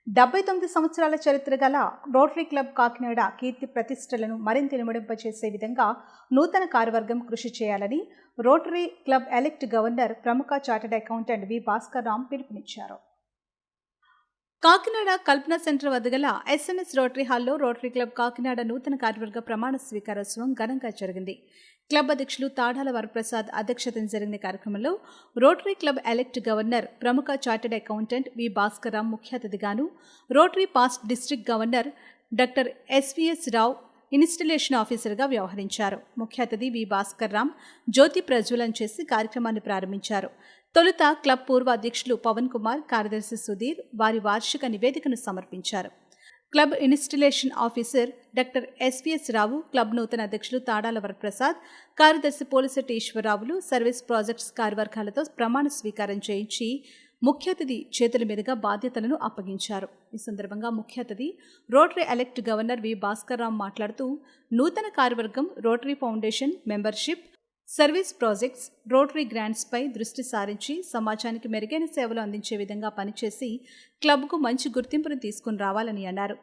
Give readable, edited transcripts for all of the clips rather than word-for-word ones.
79 సంవత్సరాల చరిత్ర గల రోటరీ క్లబ్ కాకినాడ కీర్తి ప్రతిష్టలను మరింత ఇనుమడింపచేసే విధంగా నూతన కార్యవర్గం కృషి చేయాలని రోటరీ క్లబ్ ఎలెక్ట్ గవర్నర్ ప్రముఖ chartered accountant V Bhaskar Ram పిలుపునిచ్చారు. కాకినాడ కల్పన సెంటర్ వద్ద గల ఎస్ఎంఎస్ రోటరీ హాల్లో రోటరీ క్లబ్ కాకినాడ నూతన కార్యవర్గ ప్రమాణ స్వీకారోత్సవం ఘనంగా జరిగింది. క్లబ్ అధ్యక్షులు తాడాల ప్రసాద్ అధ్యక్షతన జరిగిన కార్యక్రమంలో రోటరీ క్లబ్ ఎలెక్ట్ గవర్నర్ ప్రముఖ chartered accountant V Bhaskar Ram ముఖ్య అతిథిగాను, rotary past district governor doctor SVS Rao installation ఆఫీసర్గా వ్యవహరించారు. ముఖ్య అతిథి వి భాస్కర్ రామ్ జ్యోతి ప్రజ్వలన చేసి కార్యక్రమాన్ని ప్రారంభించారు. తొలుత క్లబ్ పూర్వ అధ్యక్షులు పవన్ కుమార్, కార్యదర్శి సుధీర్ వారి వార్షిక నివేదికను సమర్పించారు. Club installation officer doctor SVS Rao, club నూతన అధ్యక్షులు తాడాల ప్రసాద్, కార్యదర్శి పోలిసెట్టి ఈశ్వరరావులు సర్వీస్ ప్రాజెక్ట్స్ కార్యవర్గాలతో ప్రమాణ స్వీకారం చేయించి ముఖ్య అతిథి చేతుల మీదుగా బాధ్యతలను అప్పగించారు. ఈ సందర్భంగా ముఖ్య అతిథి Rotary elect governor V Bhaskar Ram మాట్లాడుతూ, నూతన కార్యవర్గం Rotary foundation membership, service projects, Rotary గ్రాంట్స్పై దృష్టి సారించి సమాజానికి మెరుగైన సేవలు అందించే విధంగా పనిచేసి క్లబ్కు మంచి గుర్తింపును తీసుకుని రావాలని అన్నారు.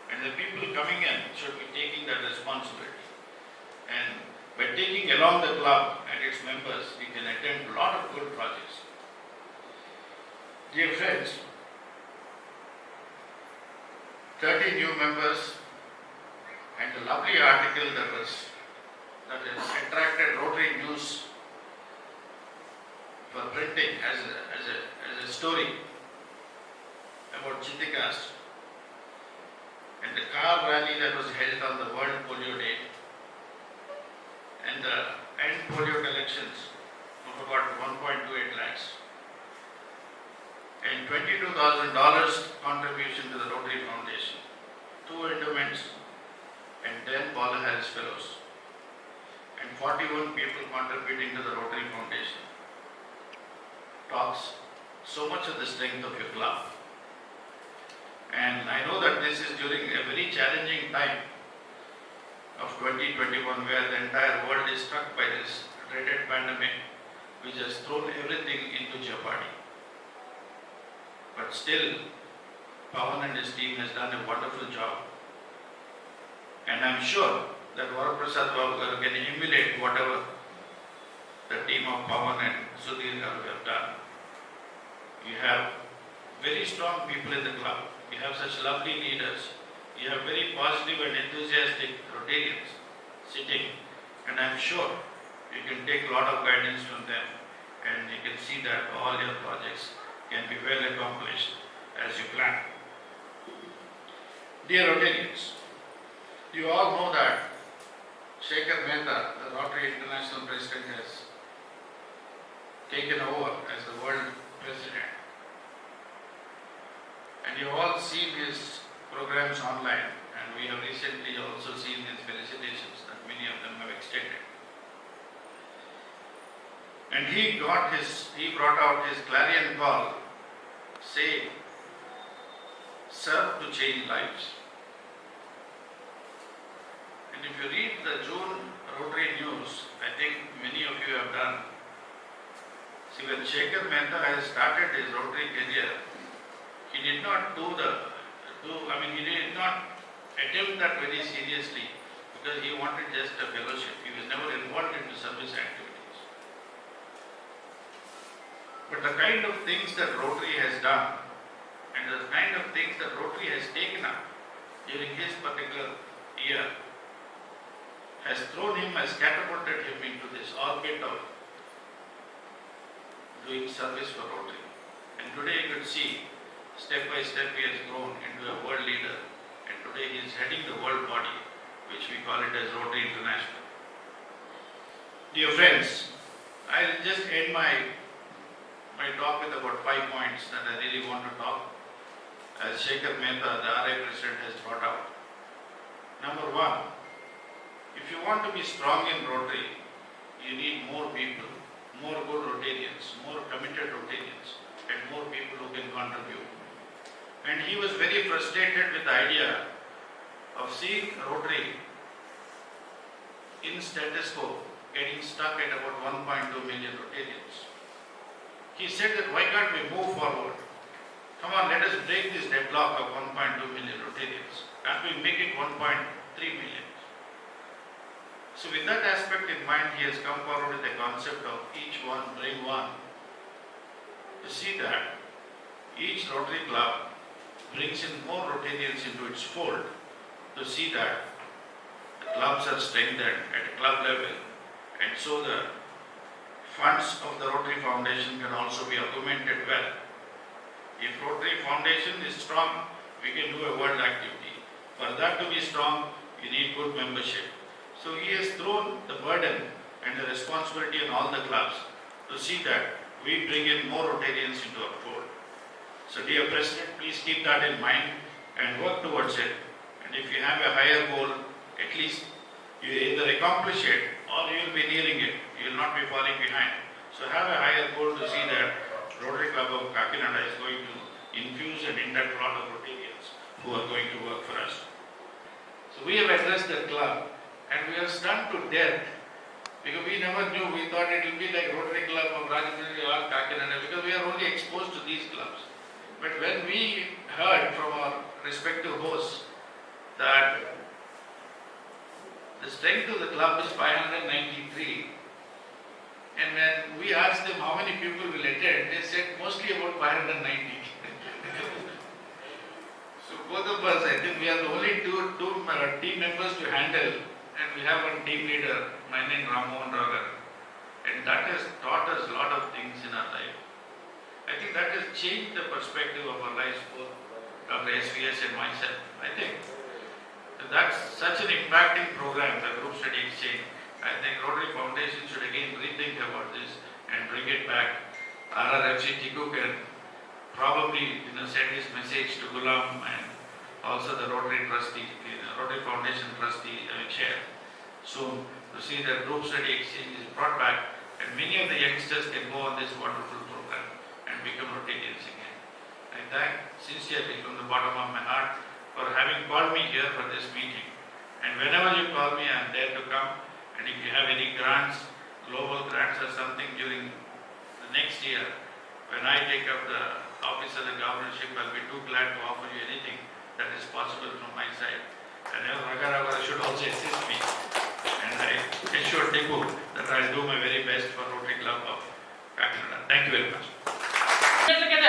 And the people coming in should be taking that responsibility. And by taking along the club and its members, we can attempt a lot of good projects. Dear friends, 30 new members and the lovely article that has attracted Rotary News for printing as a story about Chittikast. And the car rally that was held on the World Polio Day and the end polio collections of about 1.28 lakhs and $22,000 contribution to the Rotary Foundation, 2 endowments and 10 Paula Harris Fellows and 41 people contributing to the Rotary Foundation talks so much of the strength of your club. And I know that this is during a very challenging time of 2021 where the entire world is struck by this dreaded pandemic which has thrown everything into jeopardy. But still, Pawan and his team has done a wonderful job. And I'm sure that Vara Prasad can emulate whatever the team of Pawan and Sudhir have done. We have very strong people in the club. We have such lovely leaders. You have very positive and enthusiastic Rotarians sitting, and I'm sure you can take a lot of guidance from them, and you can see that all your projects can be well accomplished as you plan. Dear Rotarians, you all know that Shekhar Mehta, the Rotary International President, has taken over as the world president. And you have all seen his programs online, and we have recently also seen his felicitations that many of them have extended. And he brought out his clarion call, saying, serve to change lives. And if you read the June Rotary News, I think many of you have done. See, when Shekhar Mehta has started his Rotary career, he did not he did not attempt that very seriously because he wanted just a fellowship. He was never involved into service activities. But the kind of things that Rotary has done and the kind of things that Rotary has taken up during his particular year has catapulted him into this orbit of doing service for Rotary. And today you could see step by step he has grown into a world leader, and today he is heading the world body which we call it as Rotary International. Dear friends, I'll just end my talk with about 5 points that I really want to talk as Shekhar Mehta, the RA President, has brought out. Number 1, if you want to be strong in Rotary, you need more people, more good Rotarians, more committed Rotarians, and more people who can contribute. And he was very frustrated with the idea of seeing Rotary in status quo, getting stuck at about 1.2 million Rotarians. He said that why can't we move forward? Come on, let us break this deadlock of 1.2 million Rotarians. Can't we make it 1.3 million? So with that aspect in mind, he has come forward with the concept of each one bring one. To see that each Rotary Club brings in more Rotarians into its fold, to see that the clubs are strengthened at a club level, and so the funds of the Rotary Foundation can also be augmented well. If Rotary Foundation is strong, we can do a world activity. For that to be strong, you need good membership. So he has thrown the burden and the responsibility on all the clubs to see that we bring in more Rotarians into our fold. So dear President, please keep that in mind and work towards it. And if you have a higher goal, at least you either accomplish it or you will be nearing it. You will not be falling behind. So have a higher goal to see that Rotary Club of Kakinada is going to infuse and induct a lot of Rotarians who are going to work for us. So we have addressed that club and we are stunned to death because we never knew. We thought it will be like Rotary Club of Rajahmundry or Kakinada because we are only exposed to these clubs. But when we heard from our respective hosts that the strength of the club is 593, and when we asked them how many people will attend, they said mostly about 590. So both of us, I think we are the only two team members to handle, and we have one team leader, my name Rammohan Ragar, and that has taught us a lot of things in our life. I think that has changed the perspective of our lives, both Dr. SVS and myself. I think that's such an impacting program, the group study exchange. I think Rotary Foundation should again rethink about this and bring it back. RRFC Tiku can probably send his message to Gulam and also the Rotary Trustee, Rotary Foundation Trustee Chair soon to see that group study exchange is brought back and many of the youngsters can go on this wonderful program and become Rotarians again. I thank sincerely from the bottom of my heart for having called me here for this meeting. And whenever you call me, I am there to come. And if you have any grants, global grants or something during the next year, when I take up the office of the governorship, I'll be too glad to offer you anything that is possible from my side. And Ragharavara should also assist me. And I assure Tiku that I'll do my very best for Rotary Club of Kakinada. Thank you very much.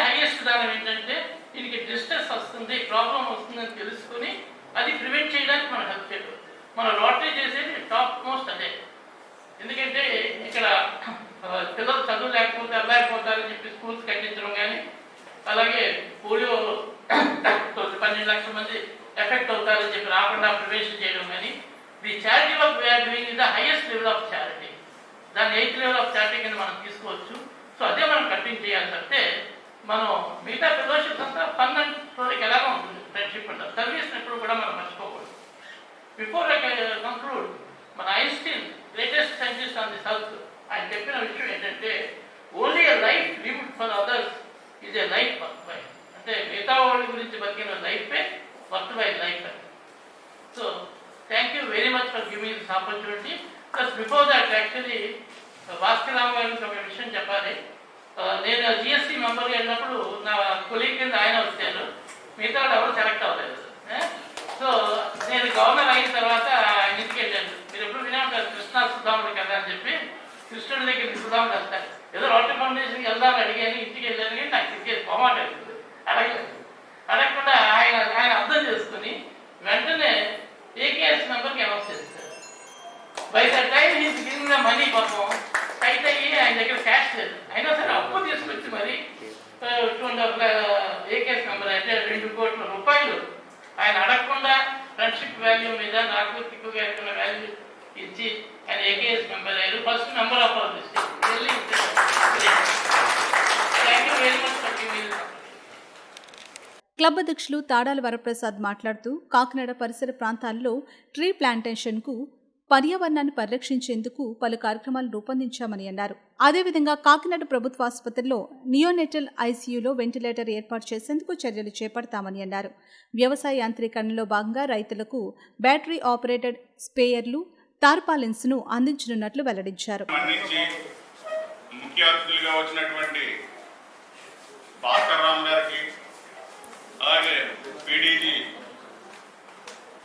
Highest దానం ఏంటంటే దీనికి distress వస్తుంది, problem వస్తుందని తెలుసుకుని అది prevent చేయడానికి మనం help చేయడం. మనం రోటరీ చేసేది టాప్ మోస్ట్ అదే. ఎందుకంటే ఇక్కడ పిల్లలు చదువు లేకపోతే అల్లారిపోతారని చెప్పి స్కూల్స్ కట్టించడం కానీ, అలాగే పోలియో 12 లక్షల మంది ఎఫెక్ట్ అవుతారని చెప్పి రాకుండా ప్రివెన్షన్ చేయడం కానీ, the charity work we're doing is the highest level of charity. దాన్ని 8th లెవెల్ ఆఫ్ చారిటీ కింద మనం తీసుకోవచ్చు. సో అదే మనం కంటిన్యూ చేయాలి తప్పితే మనం మిగతా ఫెలోషిప్స్ అంతా ఫన్ అండ్ స్టోరీకి ఎలాగో ఉంటుంది. ఫ్రెండ్షిప్ అంటారు, సర్వీస్ ఎప్పుడు కూడా మనం మర్చిపోకూడదు. బిఫోర్ ఐ కంక్లూడ్, మన Einstein greatest scientist on the south, ఆయన చెప్పిన విషయం ఏంటంటే only a life lived for others is a life worth while. అంటే మిగతా వాళ్ళ గురించి బతికిన లైఫే వర్త్ వైల్ లైఫ్ అని. So thank you very much for giving this opportunity. Plus before that actually Bhaskararao గారికి ఒక విషయం చెప్పాలి. నేను జిఎస్టీ మెంబర్గా వెళ్ళినప్పుడు నా కొలీగ్ కింద ఆయన వచ్చారు, మిగతా వాళ్ళు ఎవరు సెలెక్ట్ అవ్వలేదు. సో నేను గవర్నర్ అయిన తర్వాత ఆయన ఇంటికి వెళ్ళాను. మీరు ఎప్పుడు వినే ఉంటారు కృష్ణా సుధాముడు కదా అని చెప్పి, కృష్ణుడి దగ్గరికి సుధాముడు వస్తారు. ఏదో రోటరీ ఫౌండేషన్కి వెళ్దామని అడిగాను, ఇంటికి వెళ్ళాను, కానీ నాకు ఇంటికి పొమాట అడగకుండా ఆయన అర్థం చేసుకుని వెంటనే ఏకేఎస్ మెంబర్కి అనౌన్స్ చేస్తారు. By the time he's giving the money పాపం టైట్ అయ్యి ఆయన దగ్గర క్యాష్ లేదు, అయినా సరే అప్పు తీసుకొచ్చి మరి 2.5 ఏకేఎస్ మెంబర్ అంటే 2 కోట్ల రూపాయలు ఆయన అడగకుండా ఫ్రెండ్షిప్ వాల్యూ మీద నాకు ఎక్కువగా ఎక్కువ వాల్యూ ఇచ్చి ఆయన ఏకేఎస్ మెంబర్ అయ్యారు. First member of our district. Thank you very much for giving. Club అధ్యక్షులు తాడాల వరప్రసాద్ మాట్లాడుతూ కాకినాడ పరిసర ప్రాంతాల్లో ట్రీ ప్లాంటేషన్కు పర్యావరణాన్ని పరిరక్షించేందుకు పలు కార్యక్రమాలు రూపొందించామని అన్నారు. అదేవిధంగా కాకినాడ ప్రభుత్వ ఆసుపత్రిలో నియోనెటల్ ఐసీయూలో వెంటిలేటర్ ఏర్పాటు చేసేందుకు చర్యలు చేపడతామని అన్నారు. వ్యవసాయ యాంత్రీకరణలో భాగంగా రైతులకు బ్యాటరీ ఆపరేటెడ్ స్ప్రేయర్లు, టార్పాలిన్స్ను అందించనున్నట్లు వెల్లడించారు. ముఖ్య అతిథులుగా వచ్చినటువంటి భాస్కర్ రామ్ గారికి, అలాగే పీడీజీ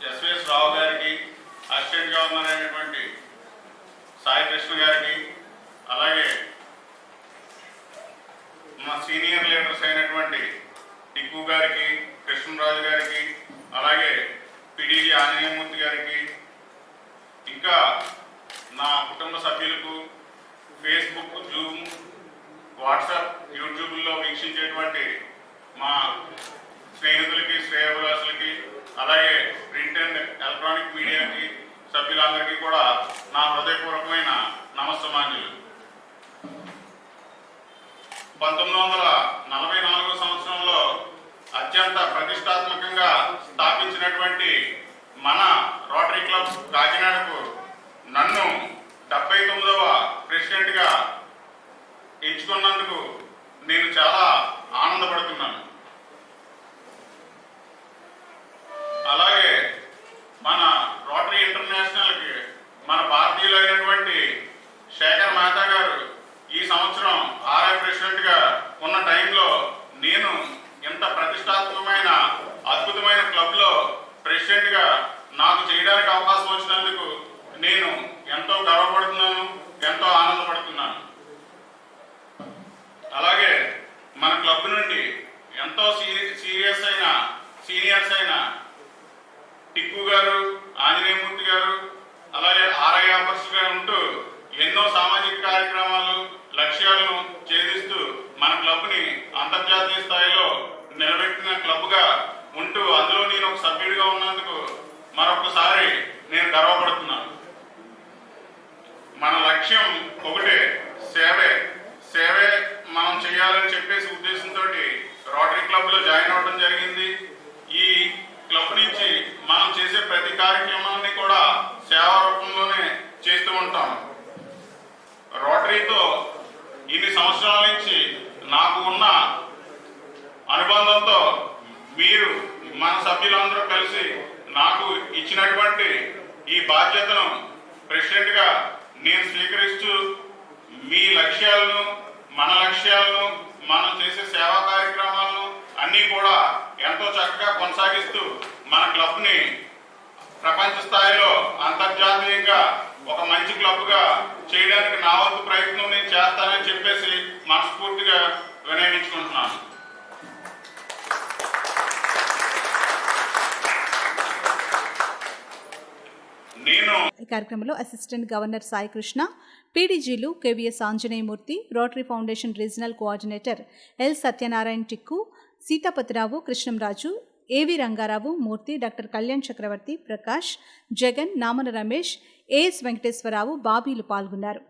ఎస్వీఎస్ రావు గారికి, అసిస్టెంట్ గవర్నర్ అయినటువంటి సాయి కృష్ణ గారికి, అలాగే మా సీనియర్ లీడర్స్ అయినటువంటి టిక్కు గారికి, కృష్ణరాజు గారికి, అలాగే పీడీజీ ఆంజనేయమూర్తి గారికి, ఇంకా నా కుటుంబ సభ్యులకు ఫేస్బుక్, జూమ్, వాట్సాప్, యూట్యూబ్లో వీక్షించేటువంటి మా స్నేహితులకి, శ్రేయోభిలాషులకి, అలాగే ప్రింట్ అండ్ ఎలక్ట్రానిక్ మీడియాకి సభ్యులందరికీ కూడా నా హృదయపూర్వకమైన నమస్సమాంజలు. 1944 సంవత్సరంలో అత్యంత ప్రతిష్టాత్మకంగా స్థాపించినటువంటి మన రోటరీ క్లబ్ కాకినాడకు నన్ను 79వ ప్రెసిడెంట్గా ఎంచుకున్నందుకు నేను చాలా ఆనందపడుతున్నాను. అలాగే మన రోటరీ ఇంటర్నేషనల్కి మన భారతీయులైనటువంటి శేఖర్ మెహతా గారు ఈ సంవత్సరం ఆర్ఐ ప్రెసిడెంట్గా ఉన్న టైంలో నేను ఇంత ప్రతిష్టాత్మకమైన అద్భుతమైన క్లబ్లో ప్రెసిడెంట్గా నాకు చేయడానికి అవకాశం వచ్చినందుకు నేను ఎంతో గర్వపడుతున్నాను, ఎంతో ఆనందపడుతున్నాను. అలాగే మన క్లబ్ నుండి ఎంతో సీరియస్ అయిన సీనియర్స్ అయిన టిక్కు గారు, ఆంజనేయమూర్తి గారు, అలాగే ఆర్ఐ ఆఫర్స్గా ఉంటూ ఎన్నో సామాజిక కార్యక్రమాలు, లక్ష్యాలను ఛేదిస్తూ మన క్లబ్ని అంతర్జాతీయ స్థాయిలో నిలబెట్టిన క్లబ్గా ఉంటూ అందులో నేను ఒక సభ్యుడిగా ఉన్నందుకు మరొకసారి నేను గర్వపడుతున్నాను. మన లక్ష్యం ఒకటే, సేవే మనం చేయాలని చెప్పేసి ఉద్దేశంతో రోటరీ క్లబ్లో జాయిన్ అవ్వడం జరిగింది. ఈ క్లబ్ నుంచి మనం చేసే ప్రతి కార్యక్రమాన్ని కూడా సేవా రూపంలోనే చేస్తూ ఉంటాం. రోటరీతో ఇన్ని సంవత్సరాల నుంచి నాకు ఉన్న అనుబంధంతో మీరు మన సభ్యులందరూ కలిసి నాకు ఇచ్చినటువంటి ఈ బాధ్యతను ప్రెసిడెంట్గా నేను స్వీకరిస్తూ మీ లక్ష్యాలను, మన లక్ష్యాలను, మనం చేసే సేవా కార్యక్రమాలను అన్నీ కూడా ఎంతో చక్కగా కొనసాగిస్తూ మన క్లబ్ని ప్రపంచ స్థాయిలో అంతర్జాతీయంగా ఒక మంచి క్లబ్గా చేయడానికి నా వంతు ప్రయత్నం నేను చేస్తానని చెప్పేసి మనస్ఫూర్తిగా వినియోగించుకుంటున్నాను. ఈ కార్యక్రమంలో అసిస్టెంట్ గవర్నర్ సాయి కృష్ణ, పీడీజీలు KVS Anjaneyamurthy, Rotary foundation regional coordinator L Satyanarayana Tikku, Sitapathirao, Krishnamraju, AV Rangarao, Murthy, doctor Kalyan Chakravarthy, Prakash, Jagan, Namana Ramesh, AS Venkateswararao, బాబీలు పాల్గొన్నారు.